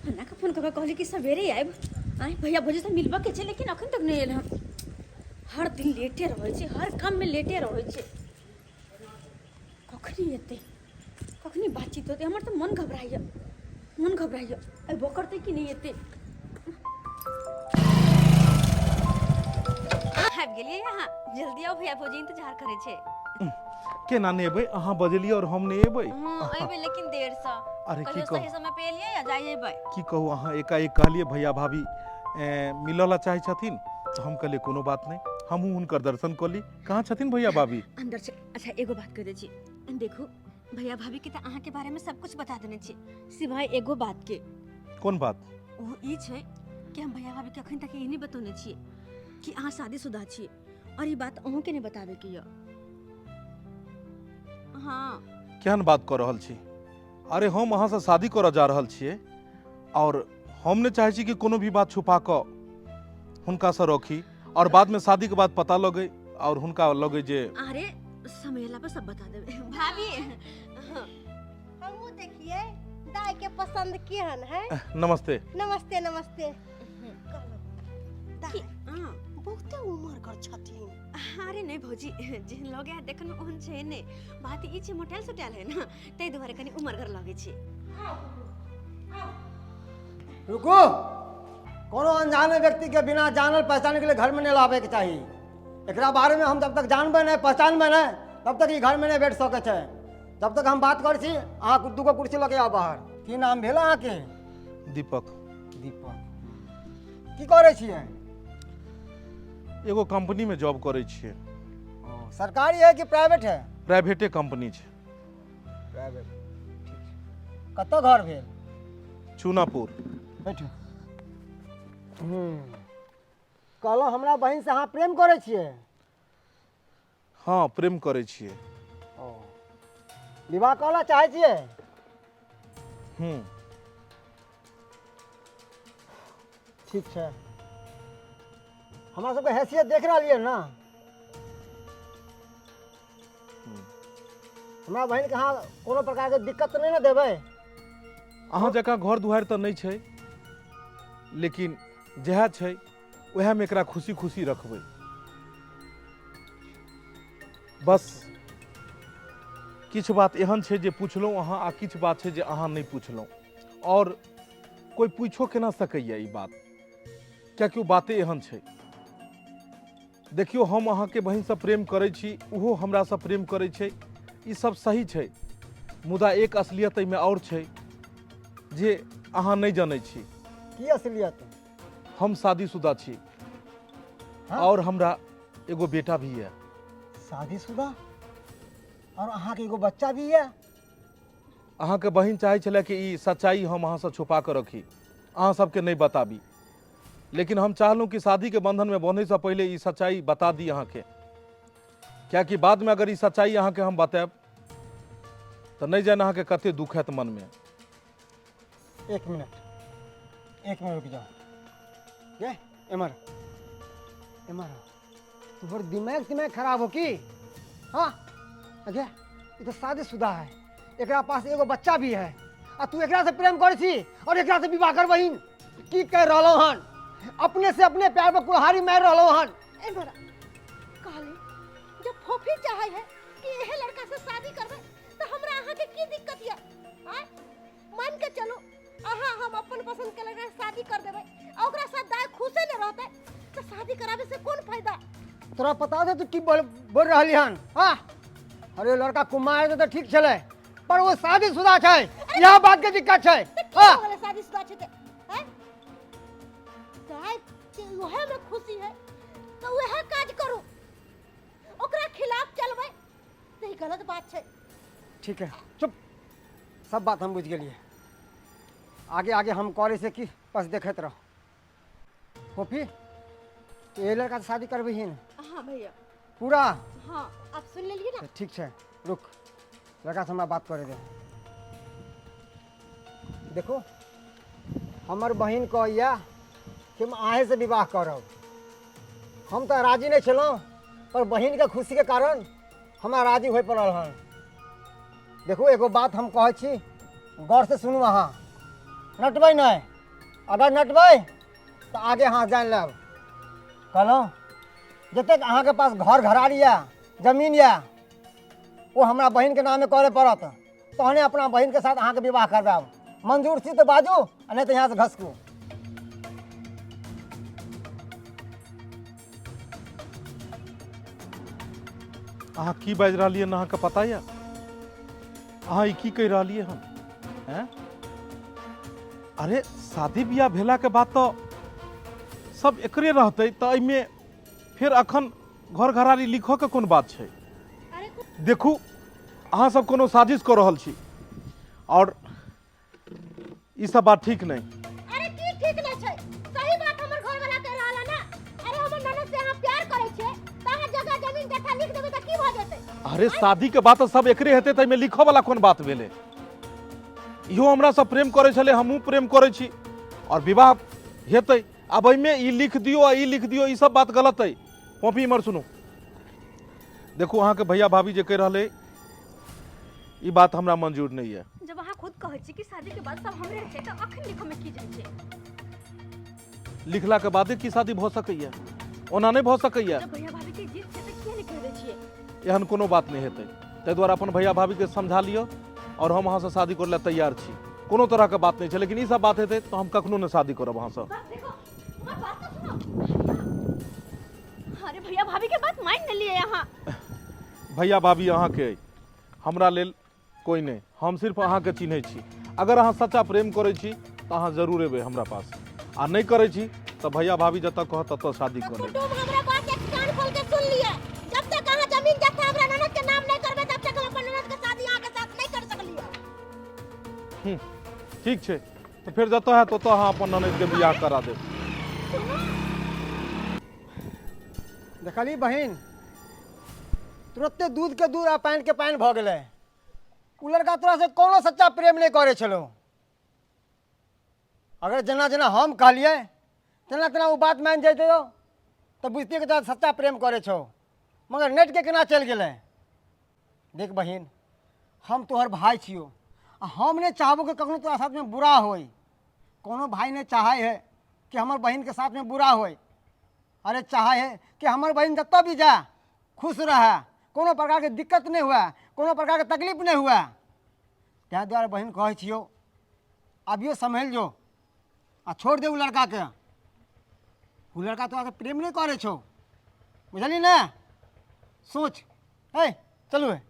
अन्ना का फोन करके कहली कि सवेरे आएब आए भैया भौजी से मिलबा के छै लेकिन अखन तक नहीं आयल हम। हर दिन लेटे रहै छै, हर काम में लेटे रहै छै। कखनी एतै, कखनी बातचीत होतै? हमर तऽ मन घबराइए, अयबो करतै कि नहीं एतै? आबि गेलियै यहाँ, जल्दी आओ भैया भौजी इंतजार करै छै। केना नहीं एबै? अहाँ बजलियै और हम नहीं एबै? अयबै लेकिन देर से। अरे की कहियो सही समय पे एलियै या जाइए एबै? की कहू, अहाँ एकाएक कहलिए भैया भाभी मिलऽ ला चाहे छथिन तो हम कहलिए कोनो बात नहीं, हमहूँ हुनकर दर्शन कऽ ली। कहाँ छथिन भैया भाभी? अंदर छै। अच्छा एगो बात कह दै छी, देखू भैया भाभी के तऽ अहाँ के बारे में सब कुछ बता देने छी, सिवाय एगो बात के। कौन बात? वो ई छै कि हम भैया भाभी के अखन तक ये नहीं बतौने छियै कि अहाँ शादीशुदा छियै, और ये बात अहूँ के नहीं बतावे के य। हाँ केहन बात कर रहल छी? अरे हम अहाँ से शादी करऽ जा रहल छियै और हम नहीं चाहे छी कि कोनो भी बात छुपा कऽ हुनका से रखी और बाद में शादी के बाद पता लगे और हुनका लगे जे अरे समेला पर सब बता देवे भाभी। हमहू देखिए दाई के पसंद केहन है। नमस्ते। नमस्ते नमस्ते। दाई हाँ बहुते उम्र कर छथिन। अरे नहीं भौजी, जेहन लगे है देखन में ओहन छै ने, बात ई छै मोटेल सोटेल है ना, तै दुआरे कनी उमरगर लगे छै। रुको, कोनो अनजाने व्यक्ति के बिना जानल पहचाने के लिए घर में नहीं लावे के चाहिए। एकरा बारे में हम जब तक जानबे नहीं पहचानबे नहीं तब तक ई घर में नहीं बैठ सके छै। जब तक हम बात कर छी अहाँ दूगो कुर्सी लगे आओ बाहर। की नाम भेल अहाँ के? दीपक। दीपक की करे छियै? एगो कंपनी में जॉब करे छियै। सरकारी है कि प्राइवेट है? प्राइवेटे कंपनी छै। प्राइवेट, ठीक। कतऽ घर भेल? चूनापुर। बैठू। कहलहुँ हमरा बहिन से अहाँ प्रेम करे छियै? हाँ प्रेम करे छियै। विवाह करला चाहे छियै? ठीक छै। हमरा सबके हैसियत देख रहलियै ना? हमरा बहिन के अहाँ कोनो प्रकार के दिक्कत तो नहीं ना देबै? अहाँ जकाँ घर दुआरि तऽ नहीं छै, लेकिन जएह छै वएह में एकरा खुशी खुशी रखबै। बस किछु बात एहन छै जे पुछलहुँ अहाँ आ किछु बात छै जे अहाँ नहीं पुछलहुँ, और कोई पूछो केना सकैया ई बात, कियाकि ओ बाते एहन छै। देखियो हम अहाँ के बहिन से प्रेम करै छी, ओहो हमरा से प्रेम करै छै, ई सब सही छै, मुदा एक असलियत में और छै जे अहाँ नहीं जानै छी। की असलियत? हम शादीशुदा छी। हाँ? और हमरा एगो बेटा भी है। शादीशुदा और अहाँ के एगो बच्चा भी है? अहाँ के बहिन चाहे छले कि ई सच्चाई हम अहाँ से छुपा कर रखी, अहाँ सबके नहीं बताबी, लेकिन हम चाहलूँ कि शादी के बंधन में बंधे से पहले ई सच्चाई बता दी अहाँ के, क्या कि बाद में अगर ई सच्चाई अहाँ के हम बताब तो नहीं जाने अहाँ के कते दुख हैत मन में। एक मिनट रुक जाओ। ये एमर तुम्हार दिमाग खराब हो की? हाँ अजय ये तो शादीशुदा है, एकरा पास एगो बच्चा भी है, आ तू एकरा से प्रेम करे छी और एकरा से विवाह कर बहिन? की कह रहलो हन? अपने से अपने प्यार पर कुल्हाड़ी मार रहलो हन। एमरा कहली जब फोफी चाहे है कि यह लड़का से शादी करबे तो हमरा अहाँ के की दिक्कत है? मान के चलो अहाँ हम अपन पसंद के लड़का से शादी कर देबै, ओकरा साथ दाई खुशे न रहते तो शादी करावे से कौन फायदा? तोरा पता है तू की बोल रहली हन? हाँ अरे लड़का कुमार तो ठीक चले पर वो शादीशुदा छै, यह बात के दिक्कत छै। हाँ वाला शादीशुदा छै ते हैं? दाई के ओहे में खुशी है तो वह काज करू, ओकरा खिलाफ चलबै तो ई गलत बात छै। ठीक है चुप, सब बात हम बुझ गेलिए। आगे आगे हम करे से की बस देखत रहो। फोफी ये लड़का से शादी करबी ही? हाँ भैया। पूरा? हाँ आप सुन लेलिए ना? ठीक है रुक, लड़का से हमरा बात करे दे। देखो हमर बहन कहैया कि हम अहें से विवाह करब। हम तो राजी नहीं छलौं, पर बहन के खुशी के कारण हमरा राजी हो पड़ल हन। देखो एगो बात हम कहे छी, गौर से सुनू, अहाँ रटबै नहीं। अगर नटबै तो आगे हाथ जान लेब। कहलहुँ जतेक अहाँके पास घर घरारी या जमीन या वो हमरा बहिनके नामे करे पड़त, तहने अपना बहिनके साथ अहाँके विवाह करबाब। मंजूर छी तऽ बाजू, आ नहि तऽ यहाँ से घसकू। अहाँ की बाजि रहलियै हन अहाँके पता यऽ? अहाँ ई की कहि रहलियै हन हैं? अरे शादी बियाह भेलाके बाद तो सब एकरे रहतै, तऽ एहिमे फिर अखन घर घरारी लिखऽके कोन बात छै? देखू अहाँ सब कोनो साजिश कऽ रहल छी और ई सब बात ठीक नहीं। अरे की ठीक नहीं छै? सही बात हमर घर वाला कह रहल है ना। अरे हमर ननद से अहाँ प्यार करै छै त अहाँ जगह जमीन जथा लिख देबै त की भ जेतै? अरे शादी के बाद तो सब एकरे हेतै, तऽ एहिमे लिखऽ वाला कोन बात भेलै? इहो हमरा सब प्रेम करै छलै, हमहूँ प्रेम करै छी और विवाह हेतै। अब एहिमे ई लिख दियो आ ई लिख दियो, ई सब बात गलत है। पॉपी इमर सुनू, देखू अहाँके भैया भाभी जे कहि रहलै ई बात हमरा मंजूर नहीं है। जब अहाँ खुद कहै छी कि शादी के बाद सब हमरे छै तऽ अखन लिखो में की जाइ छै? लिखला के बादे की शादी भऽ सकैया? ओना नहीं भऽ सकैया। जब भैया भाभी के जिद छै तऽ किया नहीं कह दै छियै? एहन कोनो बात नहीं हेतै, ताहि दुआरे अपन भैया भाभी के समझा लियो और हम अहाँ से शादी करे ला तैयार छी। कोनो तरह के बात नहीं छै, लेकिन ई सब बात हेतै तो हम कखनो नहीं शादी करब अहाँ से। देखो हमर बात तो सुनो। अरे भैया भाभी के बात मान न लिए यहाँ। भैया भाभी अहाँ के अइ, हमरा लेल कोई नहीं। हम सिर्फ अहाँ के चिन्है छी। अगर अहाँ सच्चा प्रेम करै छी तो अहाँ जरूर एबै हमरा पास, आ नहीं करै छी तो भैया भाभी जतऽ कहत ततऽ शादी कर लेब। कुटुंब हमरा बात एक कान खोल के सुन लिया। जब तक अहाँ जमीन जथा हमरा ननद के नाम नहीं करबे तब तक हम अपन ननद के शादी अहाँ के साथ नहीं कर सकलिए। ठीक छै, तो फिर जतऽ है ततऽ अहाँ अपन ननद के बियाह करा देब। देखली बहिन, तुरंते दूध के दूध आ पानि के पानि भऽ गेलै। उ लड़का तोरा से कोनो सच्चा प्रेम नहीं करे छलो। अगर जेना जेना हम कहलिए तेना तेना वो बात मान जैते हो तो बुझती कि तोरा सच्चा प्रेम करे छो, मगर नेट के केना चल गेलै। देख बहिन, हम तोहर भाई छियो, आ हम नहीं चाहबो कि कखनो तोरा साथ में बुरा होई। कोनो भाई ने चाहे है कि हमर बहन के साथ में बुरा होई। अरे चाहे है कि हमर बहन जतऽ भी जा खुश रहे, कोनो प्रकार के दिक्कत नहीं हुआ, कोनो प्रकार के तकलीफ नहीं हुआ। तै द्वारे बहन कहै छियो अभियो समझ जो आ छोड़ दे उ लड़का के। उ लड़का तोरा से प्रेम नहीं करे छो, बुझली ना? सोच, ए चलू है।